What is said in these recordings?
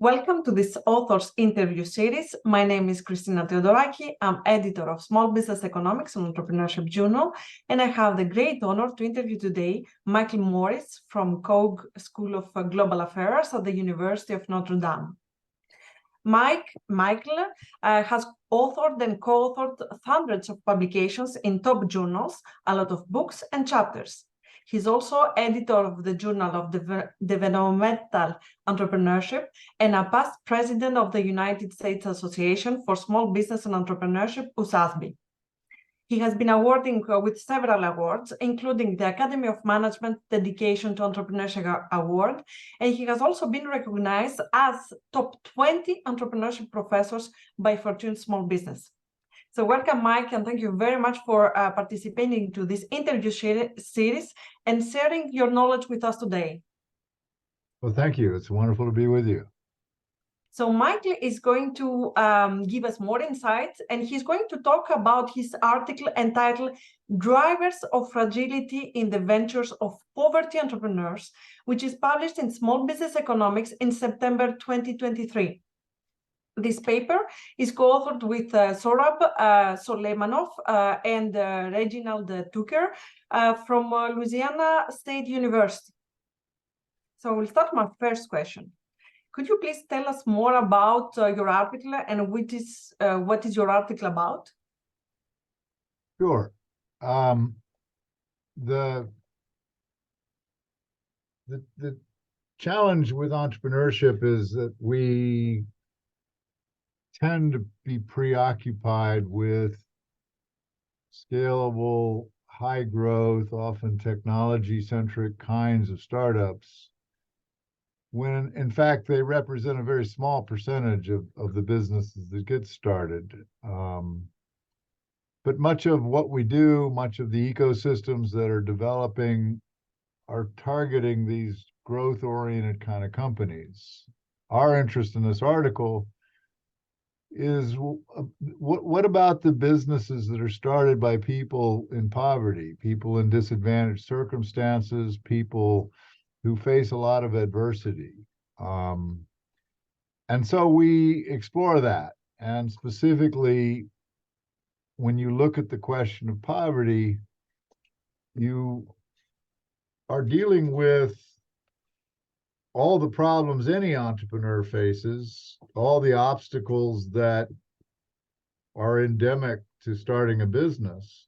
Welcome to this author's interview series. My name is Christina Theodoraki. I'm editor of Small Business Economics and Entrepreneurship Journal, and I have the great honor to interview today Michael Morris from Keough School of Global Affairs at the University of Notre Dame. Michael has authored and co-authored hundreds of publications in top journals, a lot of books and chapters. He's also editor of the Journal of Developmental Entrepreneurship and a past president of the United States Association for Small Business and Entrepreneurship, USASB. He has been awarded with several awards, including the Academy of Management Dedication to Entrepreneurship Award, and he has also been recognized as top 20 entrepreneurship professors by Fortune Small Business. So welcome, Mike, and thank you very much for participating to this interview series and sharing your knowledge with us today. Well, thank you. It's wonderful to be with you. So Michael is going to give us more insights, and he's going to talk about his article entitled Drivers of Fragility in the Ventures of Poverty Entrepreneurs, which is published in Small Business Economics in September 2023. This paper is co-authored with Sohrab, Soleimanof, and Reginald from Louisiana State University. So we'll start my first question. Could you please tell us more about your article and what is your article about? Sure. The challenge with entrepreneurship is that we tend to be preoccupied with scalable, high growth, often technology-centric kinds of startups, when in fact they represent a very small percentage of the businesses that get started. But much of what we do, much of the ecosystems that are developing are targeting these growth-oriented kind of companies. Our interest in this article is what about the businesses that are started by people in poverty, people in disadvantaged circumstances, people who face a lot of adversity. And so we explore that. And specifically, when you look at the question of poverty, you are dealing with all the problems any entrepreneur faces, all the obstacles that are endemic to starting a business.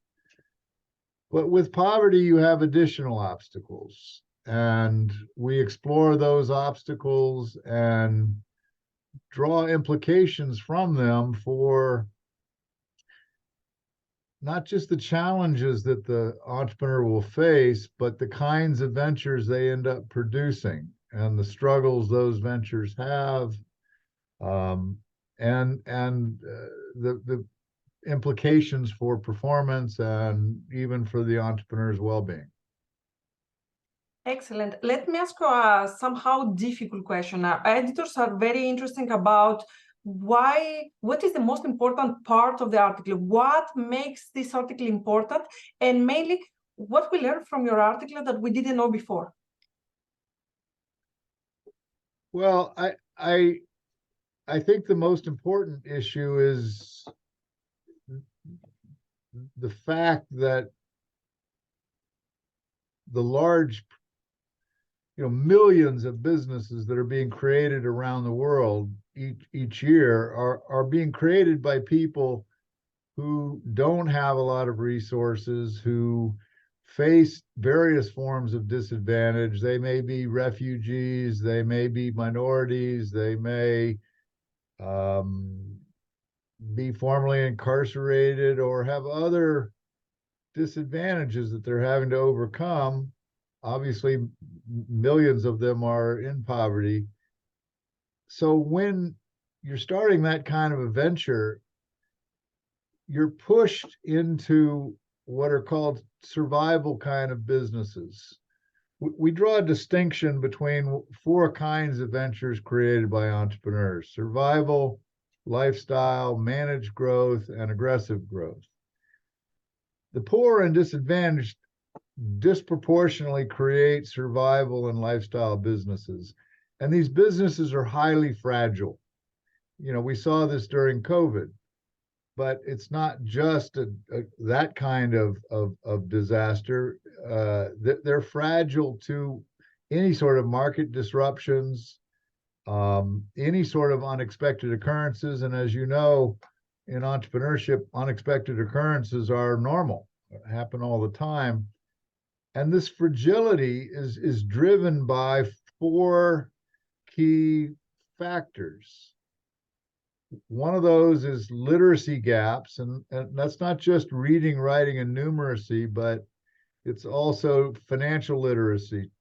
But with poverty, you have additional obstacles. And we explore those obstacles and draw implications from them for not just the challenges that the entrepreneur will face, but the kinds of ventures they end up producing and the struggles those ventures have, and the implications for performance and even for the entrepreneur's well-being. Excellent. Let me ask you a somehow difficult question. Editors are very interesting about what is the most important part of the article? What makes this article important? And mainly, what we learned from your article that we didn't know before? Well, I think the most important issue is the fact that the large, millions of businesses that are being created around the world each year are being created by people who don't have a lot of resources, who face various forms of disadvantage. They may be refugees, they may be minorities, they may be formerly incarcerated or have other disadvantages that they're having to overcome. Obviously, millions of them are in poverty. So when you're starting that kind of a venture, you're pushed into what are called survival kind of businesses. We draw a distinction between four kinds of ventures created by entrepreneurs: survival, lifestyle, managed growth, and aggressive growth. The poor and disadvantaged disproportionately create survival and lifestyle businesses. And these businesses are highly fragile. You know, we saw this during COVID, but it's not just that kind of disaster. They're fragile to any sort of market disruptions, any sort of unexpected occurrences. And as you know, in entrepreneurship, unexpected occurrences are normal, happen all the time. And this fragility is driven by four key factors. One of those is literacy gaps, and that's not just reading, writing, and numeracy, but it's also financial literacy,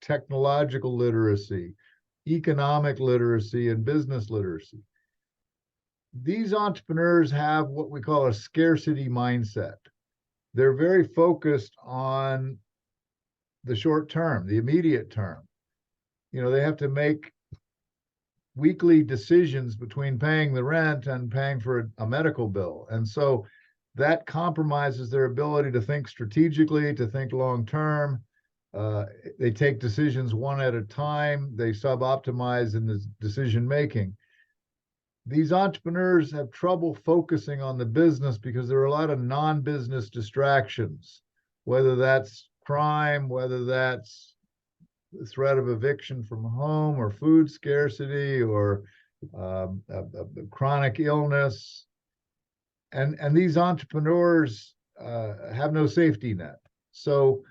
technological literacy, economic literacy, and business literacy. These entrepreneurs have what we call a scarcity mindset. They're very focused on the short term, the immediate term. You know, they have to make weekly decisions between paying the rent and paying for a medical bill. And so that compromises their ability to think strategically, to think long term. They take decisions one at a time. They sub-optimize in the decision making. These entrepreneurs have trouble focusing on the business because there are a lot of non-business distractions, whether that's crime, whether that's the threat of eviction from home or food scarcity or chronic illness. And these entrepreneurs have no safety net. So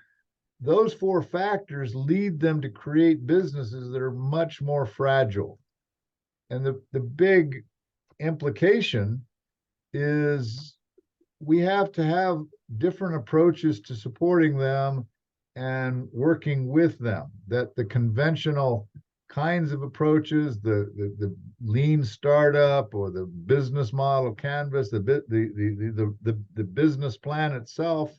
those four factors lead them to create businesses that are much more fragile. And the big implication is we have to have different approaches to supporting them and working with them, that the conventional kinds of approaches, the lean startup or the business model canvas, the business plan itself,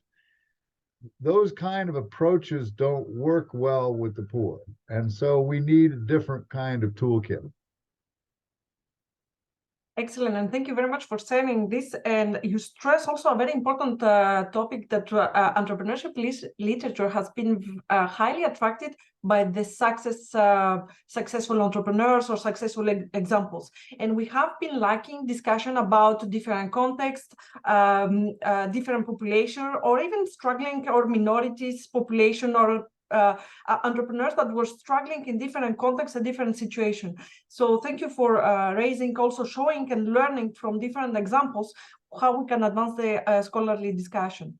those kind of approaches don't work well with the poor. And so we need a different kind of toolkit. Excellent, and thank you very much for sharing this. And you stress also a very important topic that entrepreneurship literature has been highly attracted by the successful entrepreneurs or successful examples. And we have been lacking discussion about different contexts, different population, or even struggling or minorities population or entrepreneurs that were struggling in different contexts and different situations. So thank you for raising, also showing and learning from different examples how we can advance the scholarly discussion.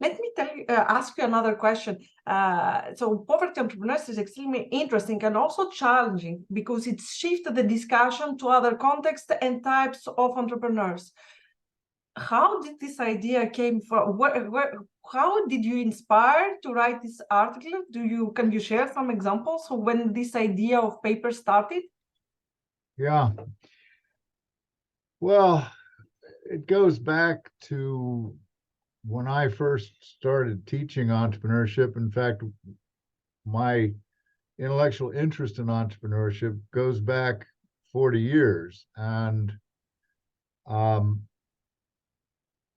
Let me ask you another question. So poverty entrepreneurs is extremely interesting and also challenging because it shifted the discussion to other contexts and types of entrepreneurs. How did this idea came from? How did you inspire to write this article? Can you share some examples of when this idea of paper started? Yeah. Well, it goes back to when I first started teaching entrepreneurship. In fact, my intellectual interest in entrepreneurship goes back 40 years. And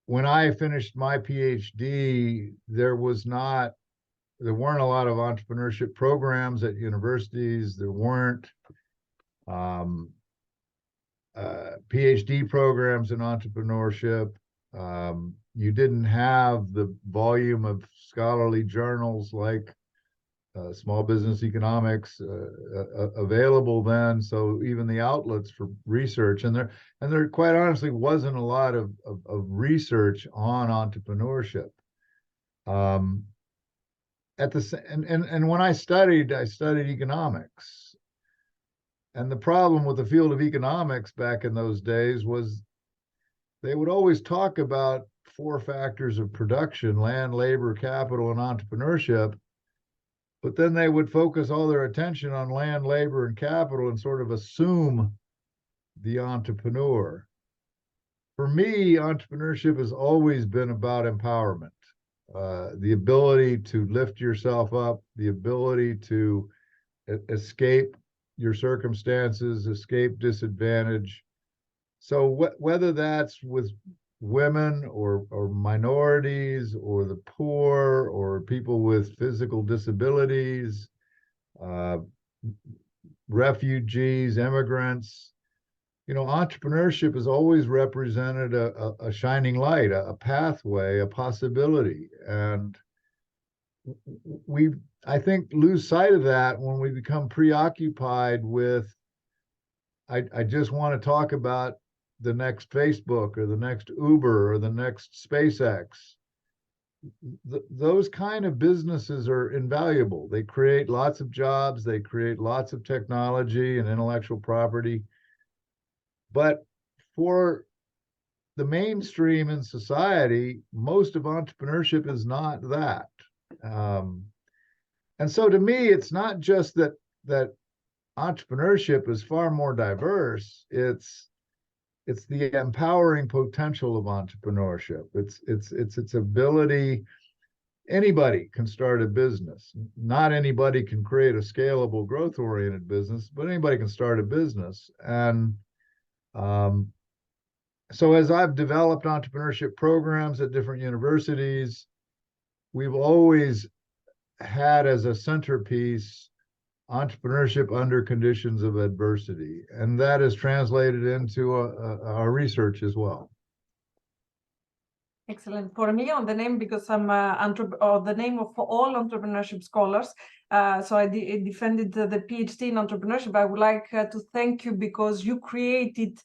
when I finished my PhD, there weren't a lot of entrepreneurship programs at universities. There weren't PhD programs in entrepreneurship. You didn't have the volume of scholarly journals like Small Business Economics available then. So even the outlets for research, and there quite honestly wasn't a lot of research on entrepreneurship. And when I studied economics. And the problem with the field of economics back in those days was they would always talk about four factors of production: land, labor, capital, and entrepreneurship. But then they would focus all their attention on land, labor, and capital and sort of assume the entrepreneur. For me, entrepreneurship has always been about empowerment, the ability to lift yourself up, the ability to escape your circumstances, escape disadvantage. So whether that's with women or minorities or the poor or people with physical disabilities, refugees, immigrants. Entrepreneurship has always represented a shining light, a pathway, a possibility. And we, I think, lose sight of that when we become preoccupied with, I just want to talk about the next Facebook or the next Uber or the next SpaceX. Those kind of businesses are invaluable. They create lots of jobs, they create lots of technology and intellectual property. But for the mainstream in society, most of entrepreneurship is not that. And so to me, it's not just that entrepreneurship is far more diverse. It's the empowering potential of entrepreneurship. It's its ability. Anybody can start a business. Not anybody can create a scalable, growth-oriented business, but anybody can start a business. And so as I've developed entrepreneurship programs at different universities, we've always had as a centerpiece entrepreneurship under conditions of adversity. And that is translated into our research as well. Excellent. For me, on the name, because I'm the name of all entrepreneurship scholars, so I defended the PhD in entrepreneurship. I would like to thank you because you created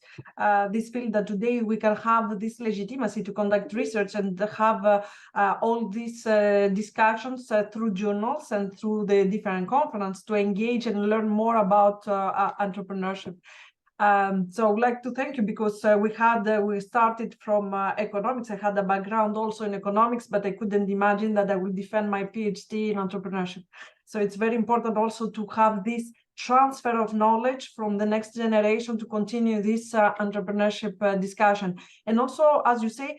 this field that today we can have this legitimacy to conduct research and have all these discussions through journals and through the different conferences to engage and learn more about entrepreneurship. So I would like to thank you because we started from economics. I had a background also in economics, but I couldn't imagine that I would defend my PhD in entrepreneurship. So it's very important also to have this transfer of knowledge from the next generation to continue this entrepreneurship discussion. And also, as you say,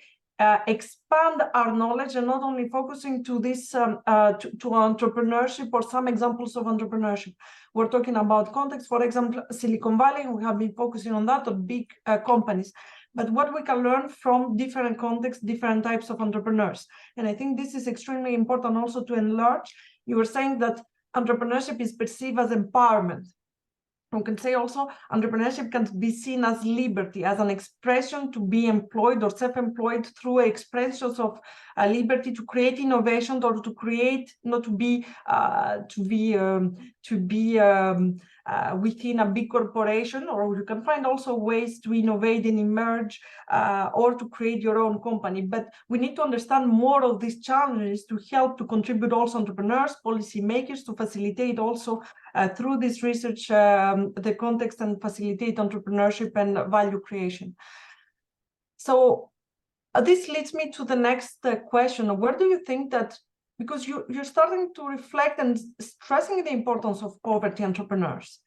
expand our knowledge and not only focusing to this to entrepreneurship or some examples of entrepreneurship. We're talking about context, for example, Silicon Valley. We have been focusing on that, of big companies. But what we can learn from different contexts, different types of entrepreneurs. And I think this is extremely important also to enlarge. You were saying that entrepreneurship is perceived as empowerment. We can say also entrepreneurship can be seen as liberty, as an expression to be employed or self-employed through expressions of liberty to create innovation or to create, not to be within a big corporation, or you can find also ways to innovate and emerge or to create your own company. But we need to understand more of these challenges to help to contribute also entrepreneurs, policymakers, to facilitate also through this research the context and facilitate entrepreneurship and value creation. So this leads me to the next question. Where do you think that, because you're starting to reflect and stressing the importance of poverty entrepreneurs,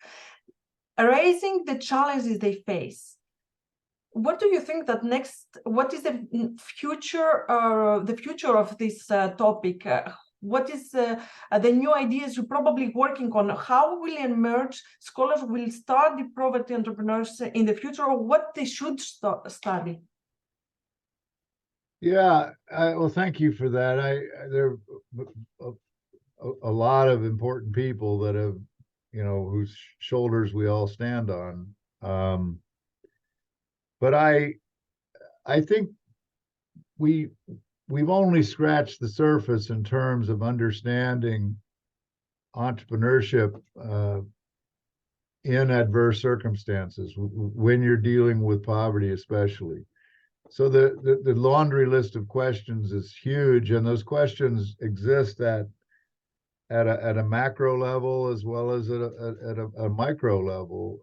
raising the challenges they face, what do you think that what is the future of this topic? What is the new ideas you're probably working on? How will emerge? Scholars will start the poverty entrepreneurs in the future, or what they should study? Yeah, well, thank you for that. There are a lot of important people that have, whose shoulders we all stand on. But I think we've only scratched the surface in terms of understanding entrepreneurship in adverse circumstances, when you're dealing with poverty, especially. So the laundry list of questions is huge, and those questions exist at a macro level as well as at a micro level.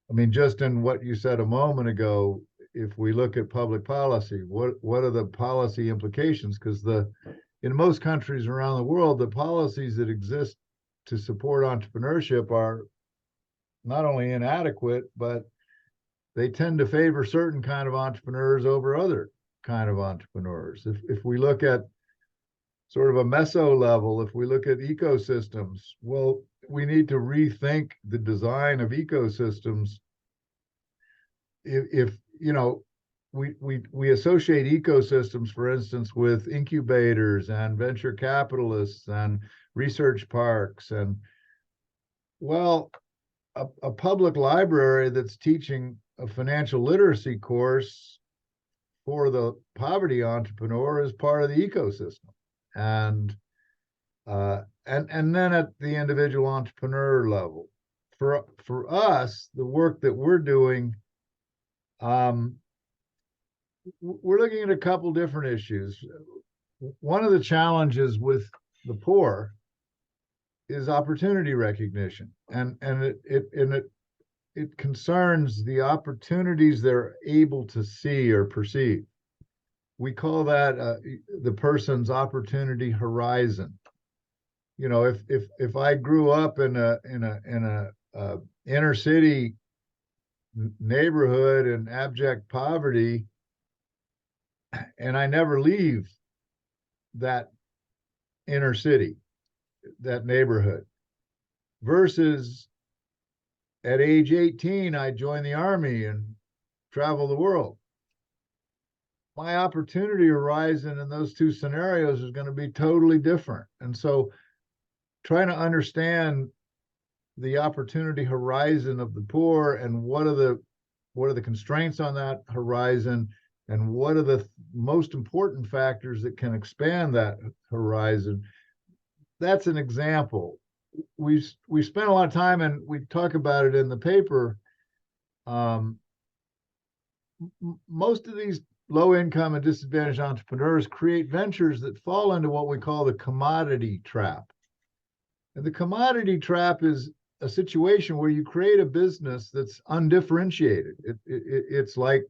I mean, just in what you said a moment ago, if we look at public policy, what are the policy implications? Because in most countries around the world, the policies that exist to support entrepreneurship are not only inadequate, but they tend to favor certain kind of entrepreneurs over other kind of entrepreneurs. If we look at sort of a meso level, if we look at ecosystems, well, we need to rethink the design of ecosystems. If we associate ecosystems, for instance, with incubators and venture capitalists and research parks, and Well, a public library that's teaching a financial literacy course for the poverty entrepreneur is part of the ecosystem. And then at the individual entrepreneur level, for us, the work that we're doing, we're looking at a couple different issues. One of the challenges with the poor is opportunity recognition, and it concerns the opportunities they're able to see or perceive. We call that the person's opportunity horizon. You know, if I grew up in a inner city neighborhood in abject poverty, and I never leave that inner city, that neighborhood, versus at age 18, I joined the army and travel the world. My opportunity horizon in those two scenarios is going to be totally different. And so trying to understand the opportunity horizon of the poor and what are the constraints on that horizon, and what are the most important factors that can expand that horizon. That's an example. We spent a lot of time, and we talk about it in the paper. Most of these low income and disadvantaged entrepreneurs create ventures that fall into what we call the commodity trap. And the commodity trap is a situation where you create a business that's undifferentiated. It's like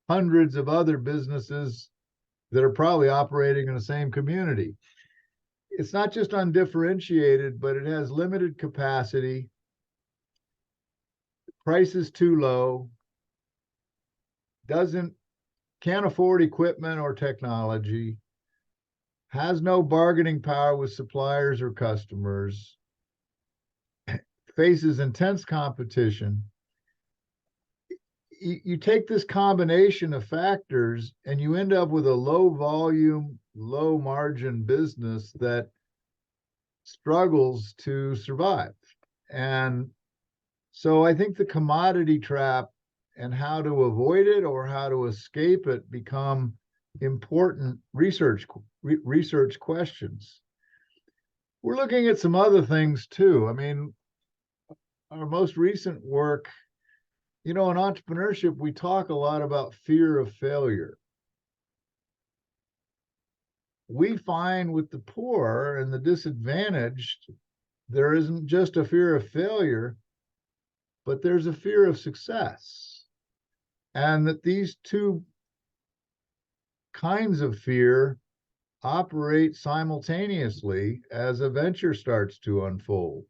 hundreds of other businesses that are probably operating in the same community. It's not just undifferentiated, but it has limited capacity, price is too low, can't afford equipment or technology, has no bargaining power with suppliers or customers, faces intense competition. You take this combination of factors and you end up with a low volume, low margin business that struggles to survive. And so I think the commodity trap and how to avoid it or how to escape it become important research questions. We're looking at some other things too. I mean, our most recent work, you know, in entrepreneurship, we talk a lot about fear of failure. We find with the poor and the disadvantaged, there isn't just a fear of failure, but there's a fear of success. And that these two kinds of fear operate simultaneously as a venture starts to unfold,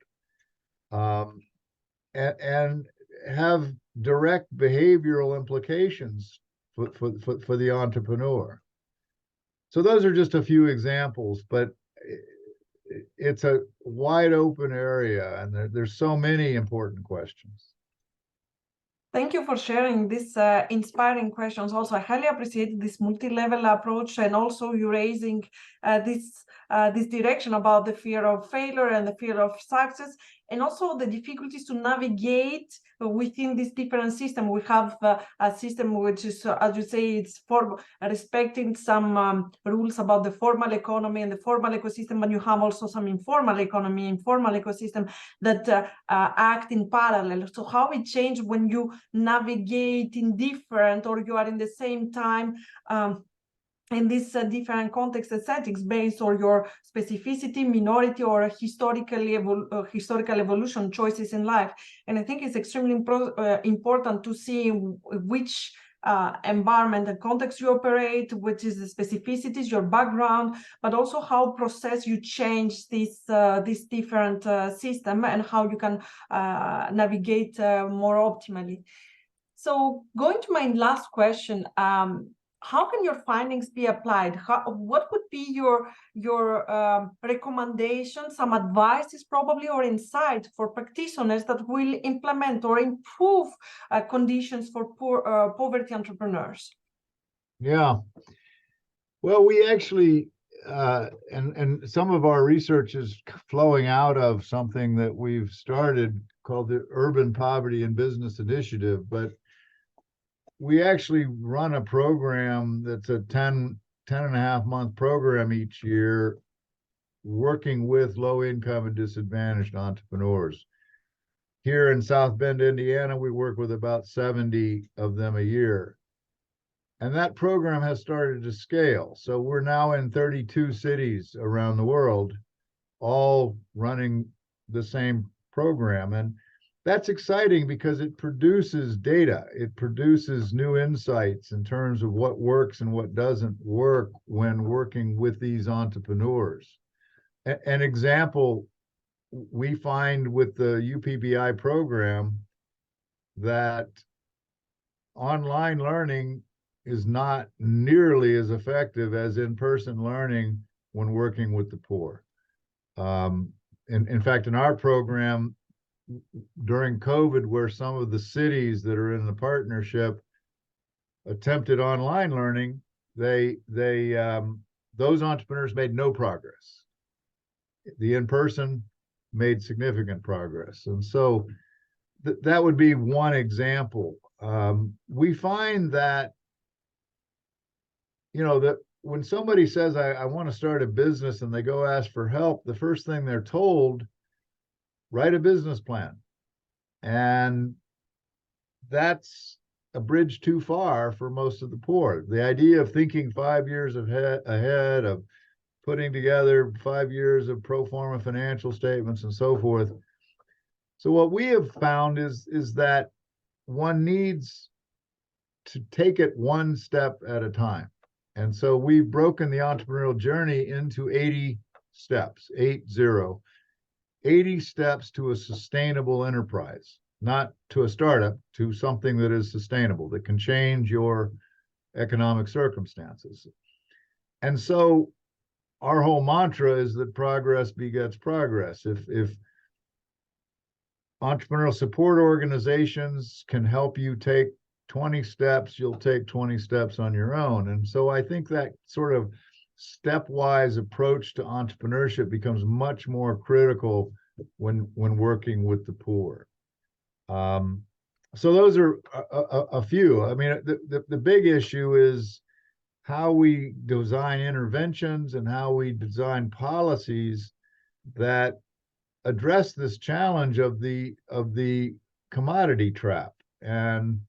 and have direct behavioral implications for the entrepreneur. So those are just a few examples, but it's a wide open area, and there's so many important questions. Thank you for sharing these inspiring questions. Also, I highly appreciate this multi-level approach, and also you raising this direction about the fear of failure and the fear of success, and also the difficulties to navigate within this different system. We have a system which is, as you say, it's for respecting some rules about the formal economy and the formal ecosystem, but you have also some informal economy, informal ecosystem that act in parallel. So how it changed when you navigate in different, or you are in the same time in these different context and settings based on your specificity, minority, or historical evolution choices in life. And I think it's extremely important to see which environment and context you operate, which is the specificities, your background, but also how process you change this different system, and how you can navigate more optimally. So going to my last question, how can your findings be applied? What would be your recommendations, some advices probably, or insight for practitioners that will implement or improve conditions for poverty entrepreneurs? Yeah. Well, we actually and some of our research is flowing out of something that we've started called the Urban Poverty and Business Initiative, but we actually run a program that's a 10 and a half month program each year, working with low income and disadvantaged entrepreneurs. Here in South Bend, Indiana, we work with about 70 of them a year. And that program has started to scale. So we're now in 32 cities around the world, all running the same program. And that's exciting because it produces data. It produces new insights in terms of what works and what doesn't work when working with these entrepreneurs. An example we find with the UPBI program that online learning is not nearly as effective as in-person learning when working with the poor. In fact, in our program, during COVID, where some of the cities that are in the partnership attempted online learning, those entrepreneurs made no progress. The in-person made significant progress. And so that would be one example. We find that, that when somebody says, I want to start a business and they go ask for help, the first thing they're told, write a business plan. And that's a bridge too far for most of the poor. The idea of thinking 5 years ahead, of putting together 5 years of pro forma financial statements and so forth. So what we have found is that one needs to take it one step at a time. And so we've broken the entrepreneurial journey into 80 steps, 80 steps to a sustainable enterprise, not to a startup, to something that is sustainable, that can change your economic circumstances. And so our whole mantra is that progress begets progress. If entrepreneurial support organizations can help you take 20 steps, you'll take 20 steps on your own. And so I think that sort of stepwise approach to entrepreneurship becomes much more critical when working with the poor. So those are a few. I mean, the big issue is how we design interventions and how we design policies that address this challenge of the commodity trap, and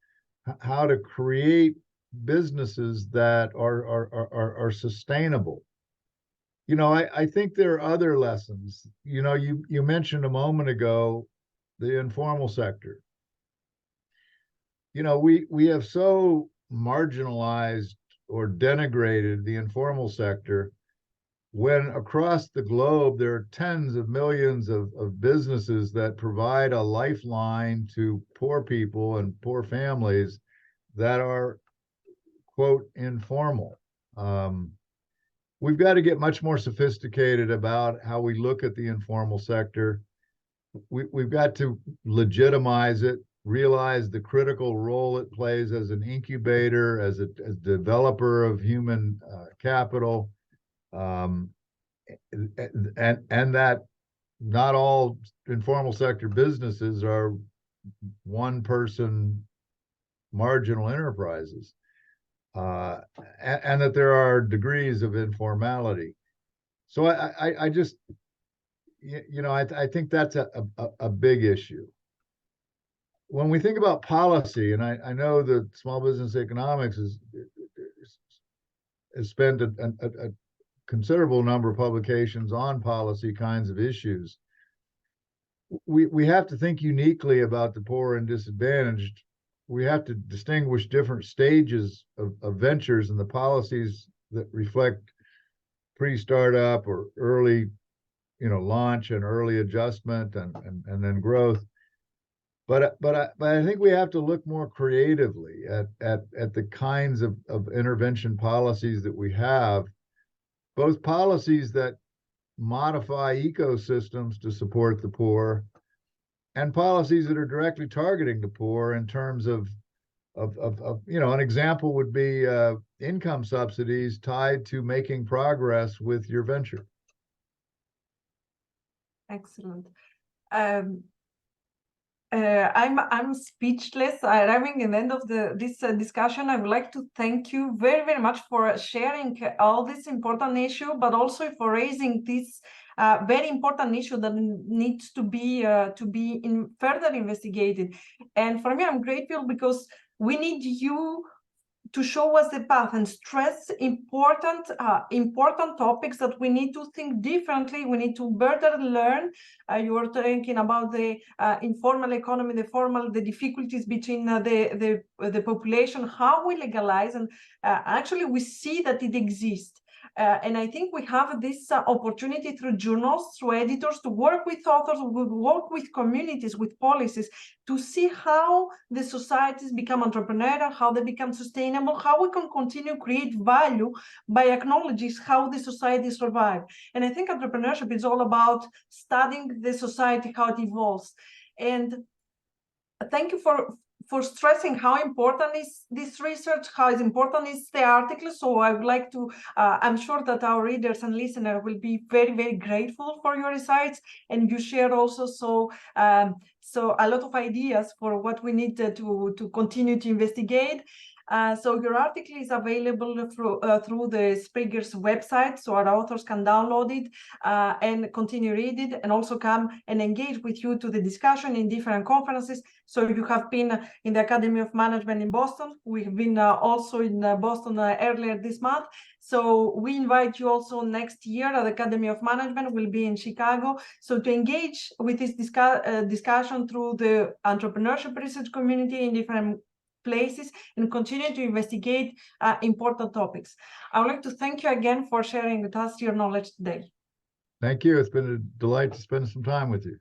how to create businesses that are sustainable. I think there are other lessons. You mentioned a moment ago the informal sector. We have so marginalized or denigrated the informal sector, when across the globe there are tens of millions of businesses that provide a lifeline to poor people and poor families that are, quote, informal. We've got to get much more sophisticated about how we look at the informal sector. We've got to legitimize it, realize the critical role it plays as an incubator, as a developer of human capital, and that not all informal sector businesses are one-person marginal enterprises, and that there are degrees of informality. So I just, I think that's a big issue. When we think about policy, and I know that small business economics has spent a considerable number of publications on policy kinds of issues, we have to think uniquely about the poor and disadvantaged. We have to distinguish different stages of ventures and the policies that reflect pre-startup or early, launch and early adjustment and then growth. But I think we have to look more creatively at the kinds of intervention policies that we have, both policies that modify ecosystems to support the poor, and policies that are directly targeting the poor in terms of an example would be income subsidies tied to making progress with your venture. Excellent. I'm speechless. Arriving at the end of this discussion, I would like to thank you very, very much for sharing all this important issue, but also for raising this very important issue that needs to be further investigated. And for me, I'm grateful because we need you to show us the path and stress important topics that we need to think differently. We need to better learn. You were talking about the informal economy, the difficulties between the population, how we legalize, and actually we see that it exists. And I think we have this opportunity through journals, through editors, to work with authors, work with communities, with policies, to see how the societies become entrepreneurial, how they become sustainable, how we can continue to create value by acknowledging how the society survive. And I think entrepreneurship is all about studying the society, how it evolves. And thank you for stressing how important is this research, how important is the article. So I would like to, I'm sure that our readers and listeners will be very, very grateful for your insights. And you share also so a lot of ideas for what we need to continue to investigate. So your article is available through the Spriger's website, so our authors can download it and continue read it, and also come and engage with you to the discussion in different conferences. So you have been in the Academy of Management in Boston. We've been also in Boston earlier this month. So we invite you also next year at the Academy of Management. We'll be in Chicago. So to engage with this discussion through the entrepreneurship research community in different places and continue to investigate important topics. I would like to thank you again for sharing with us your knowledge today. Thank you. It's been a delight to spend some time with you.